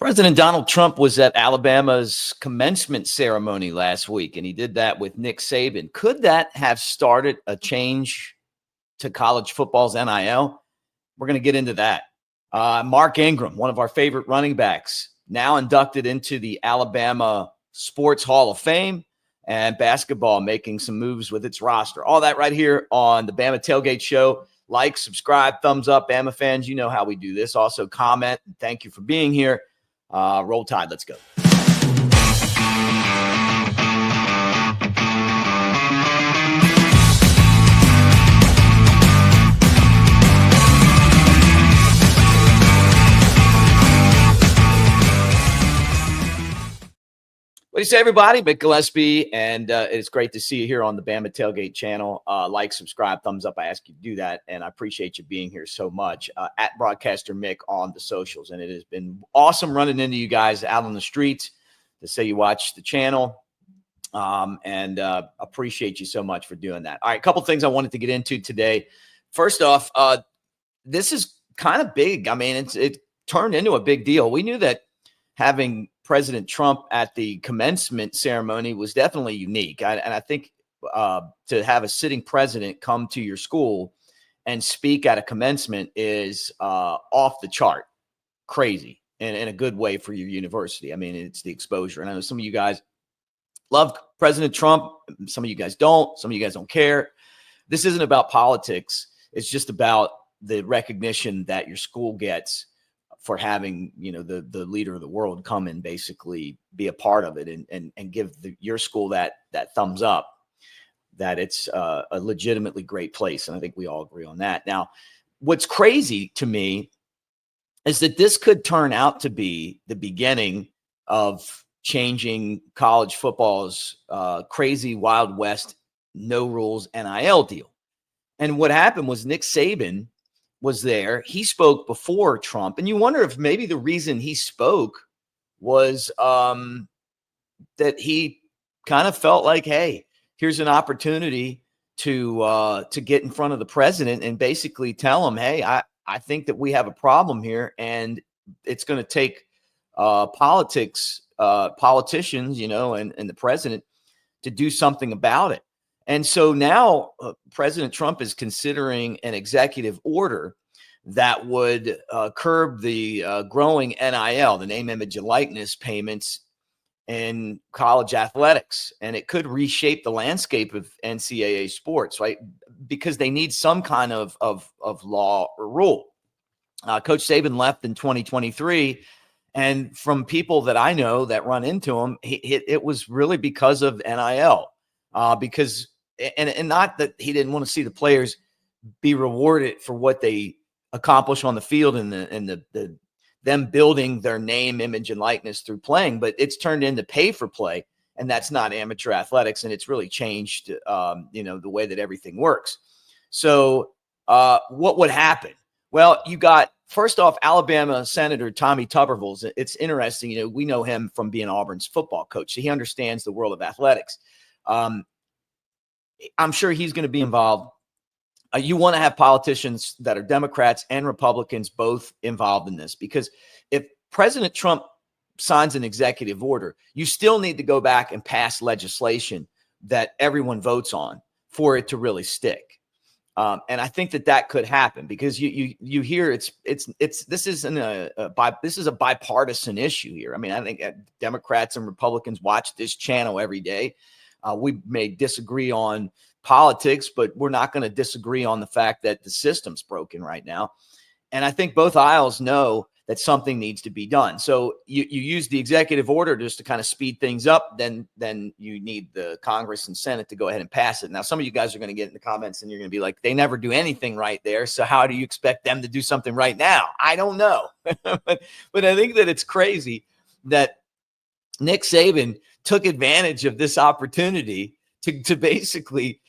President Donald Trump was at Alabama's commencement ceremony last week, and he did that with Nick Saban. Could that have started a change to college football's NIL? We're going to get into that. Mark Ingram, one of our favorite running backs, now inducted into the Alabama Sports Hall of Fame, and basketball making some moves with its roster. All that right here on the Bama Tailgate Show. Like, subscribe, thumbs up. Bama fans, you know how we do this. Also comment. Thank you for being here. Roll Tide. Let's go. What do you say, everybody? Mick Gillespie, and it's great to see you here on the Bama Tailgate channel. Like, subscribe, thumbs up. I ask you to do that, and I appreciate you being here so much. At Broadcaster Mick on the socials, and it has been awesome running into you guys out on the streets to say you watch the channel, and appreciate you so much for doing that. All right, a couple things I wanted to get into today. First off, this is kind of big. I mean, it turned into a big deal. We knew that having President Trump at the commencement ceremony was definitely unique. And I think to have a sitting president come to your school and speak at a commencement is off the chart, crazy, and in a good way for your university. I mean, it's the exposure. And I know some of you guys love President Trump. Some of you guys don't. Some of you guys don't care. This isn't about politics. It's just about the recognition that your school gets for having, you know, the leader of the world come and basically be a part of it and give your school that thumbs up, that it's a legitimately great place. And I think we all agree on that. Now, what's crazy to me is that this could turn out to be the beginning of changing college football's crazy Wild West, no rules NIL deal. And what happened was Nick Saban was there. He spoke before Trump, and you wonder if maybe the reason he spoke was that he kind of felt like, hey, here's an opportunity to get in front of the president and basically tell him, hey, I think that we have a problem here, and it's going to take politicians, you know, and the president to do something about it. And so now President Trump is considering an executive order that would curb the growing NIL, the name, image, and likeness payments in college athletics. And it could reshape the landscape of NCAA sports, right? Because they need some kind of law or rule. Coach Saban left in 2023. And from people that I know that run into him, it was really because of NIL. Because And not that he didn't want to see the players be rewarded for what they accomplish on the field and them building their name, image, and likeness through playing, but it's turned into pay for play, and that's not amateur athletics, and it's really changed, the way that everything works. So, what would happen? Well, you got first off Alabama Senator Tommy Tuberville. It's interesting, we know him from being Auburn's football coach, so he understands the world of athletics. I'm sure he's going to be involved. You want to have politicians that are Democrats and Republicans both involved in this, because if President Trump signs an executive order, you still need to go back and pass legislation that everyone votes on for it to really stick. And I think that could happen, because you hear this isn't this is a bipartisan issue here. I mean, I think Democrats and Republicans watch this channel every day. We may disagree on politics, but we're not going to disagree on the fact that the system's broken right now. And I think both aisles know that something needs to be done. So you use the executive order just to kind of speed things up. Then you need the Congress and Senate to go ahead and pass it. Now, some of you guys are going to get in the comments and you're going to be like, they never do anything right there. So how do you expect them to do something right now? I don't know. but I think that it's crazy that Nick Saban took advantage of this opportunity to basically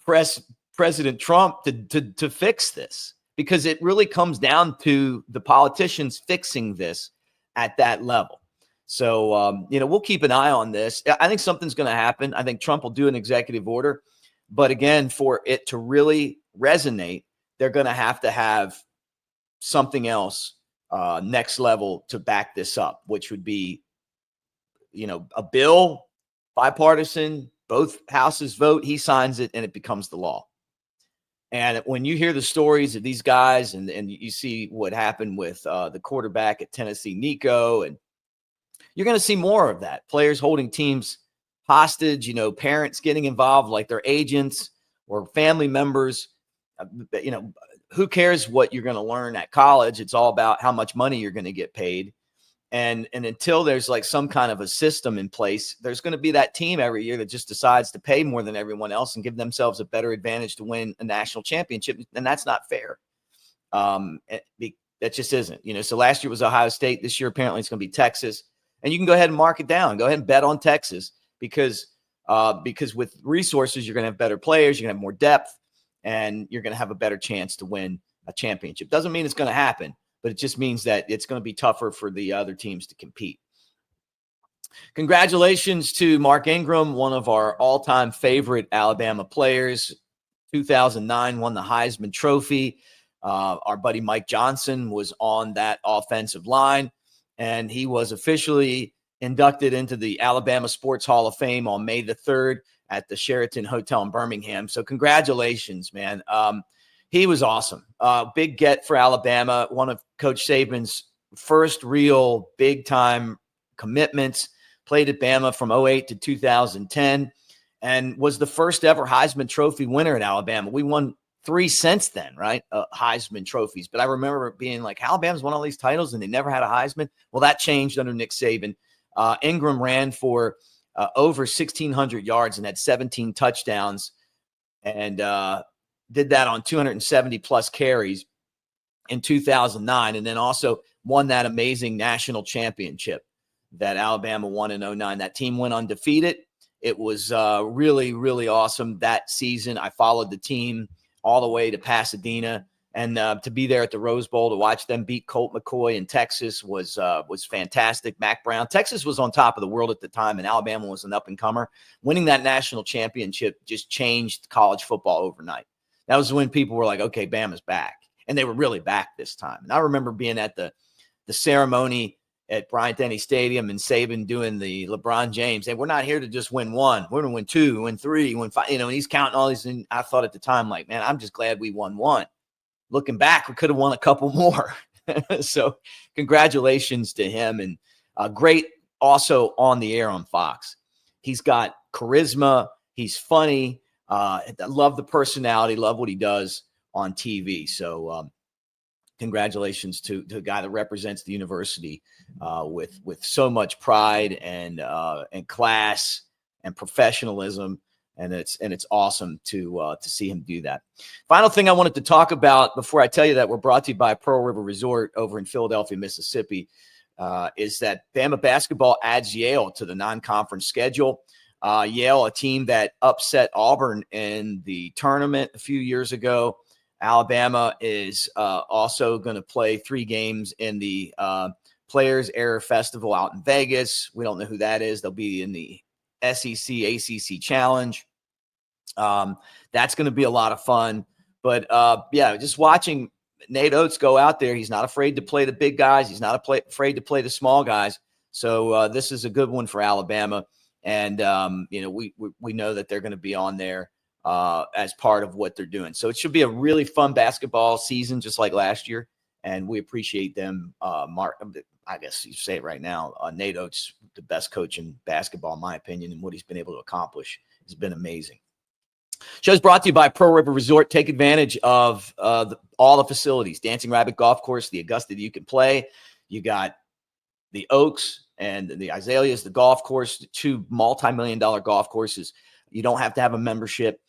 press President Trump to fix this, because it really comes down to the politicians fixing this at that level. So, we'll keep an eye on this. I think something's going to happen. I think Trump will do an executive order. But again, for it to really resonate, they're going to have something else next level to back this up, which would be, a bill, bipartisan, both houses vote, he signs it, and it becomes the law. And when you hear the stories of these guys and you see what happened with the quarterback at Tennessee, Nico, and you're going to see more of that. Players holding teams hostage, parents getting involved like their agents or family members. Who cares what you're going to learn at college? It's all about how much money you're going to get paid. And until there's like some kind of a system in place, there's going to be that team every year that just decides to pay more than everyone else and give themselves a better advantage to win a national championship. And that's not fair. That just isn't, so last year was Ohio State. This year, apparently it's going to be Texas, and you can go ahead and mark it down. Go ahead and bet on Texas because with resources, you're going to have better players. You're going to have more depth, and you're going to have a better chance to win a championship. Doesn't mean it's going to happen, but it just means that it's going to be tougher for the other teams to compete. Congratulations to Mark Ingram, one of our all-time favorite Alabama players. 2009 won the Heisman Trophy. Our buddy Mike Johnson was on that offensive line, and he was officially inducted into the Alabama Sports Hall of Fame on May the 3rd at the Sheraton Hotel in Birmingham. So congratulations, man. He was awesome. Big get for Alabama, one of Coach Saban's first real big-time commitments. Played at Bama from 2008 to 2010 and was the first ever Heisman Trophy winner at Alabama. We won 3 since then, right? Heisman trophies. But I remember being like, Alabama's won all these titles and they never had a Heisman. Well, that changed under Nick Saban. Ingram ran for over 1,600 yards and had 17 touchdowns and did that on 270 plus carries in 2009. And then also won that amazing national championship that Alabama won in 2009. That team went undefeated. It was really, really awesome that season. I followed the team all the way to Pasadena, and to be there at the Rose Bowl to watch them beat Colt McCoy in Texas was fantastic. Mac Brown, Texas was on top of the world at the time, and Alabama was an up-and-comer. Winning that national championship just changed college football overnight. That was when people were like, okay, Bama's back, and they were really back this time. And I remember being at the ceremony at Bryant-Denny Stadium and Saban doing the LeBron James. And we're not here to just win one. We're going to win 2, win 3, win 5. And he's counting all these. And I thought at the time, like, man, I'm just glad we won 1. Looking back, we could have won a couple more. So congratulations to him. And great also on the air on Fox. He's got charisma. He's funny. I love the personality. Love what he does on TV. So congratulations to a guy that represents the university with so much pride and class and professionalism, and it's awesome to see him do that. Final thing I wanted to talk about before I tell you that we're brought to you by Pearl River Resort over in Philadelphia, Mississippi, is that Bama basketball adds Yale to the non-conference schedule. Yale, a team that upset Auburn in the tournament a few years ago. Alabama is also going to play 3 games in the Players Era Festival out in Vegas. We don't know who that is. They'll be in the SEC, ACC Challenge. That's going to be a lot of fun. But, just watching Nate Oates go out there, he's not afraid to play the big guys. He's not afraid to play the small guys. So this is a good one for Alabama. And, we know that they're going to be on there as part of what they're doing. So it should be a really fun basketball season, just like last year. And we appreciate them. Mark, I guess you say it right now. Nate Oates, the best coach in basketball, in my opinion, and what he's been able to accomplish has been amazing. Show's brought to you by Pearl River Resort. Take advantage of all the facilities. Dancing Rabbit Golf Course, the Augusta that you can play. You got the Oaks and the Azaleas, the golf course, the 2 multi-million-dollar golf courses. You don't have to have a membership.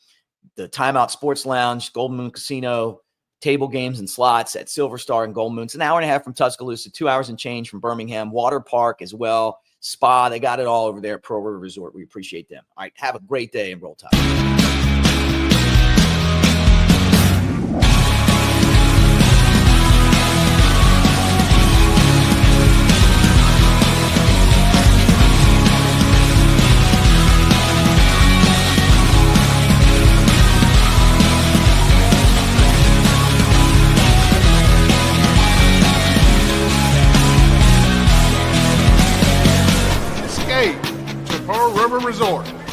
The Timeout Sports Lounge, Golden Moon Casino, table games and slots at Silver Star and Golden Moon. It's an hour and a half from Tuscaloosa, 2 hours and change from Birmingham. Water park as well. Spa, they got it all over there at Pearl River Resort. We appreciate them. All right, have a great day and Roll Tide. Pearl River Resort.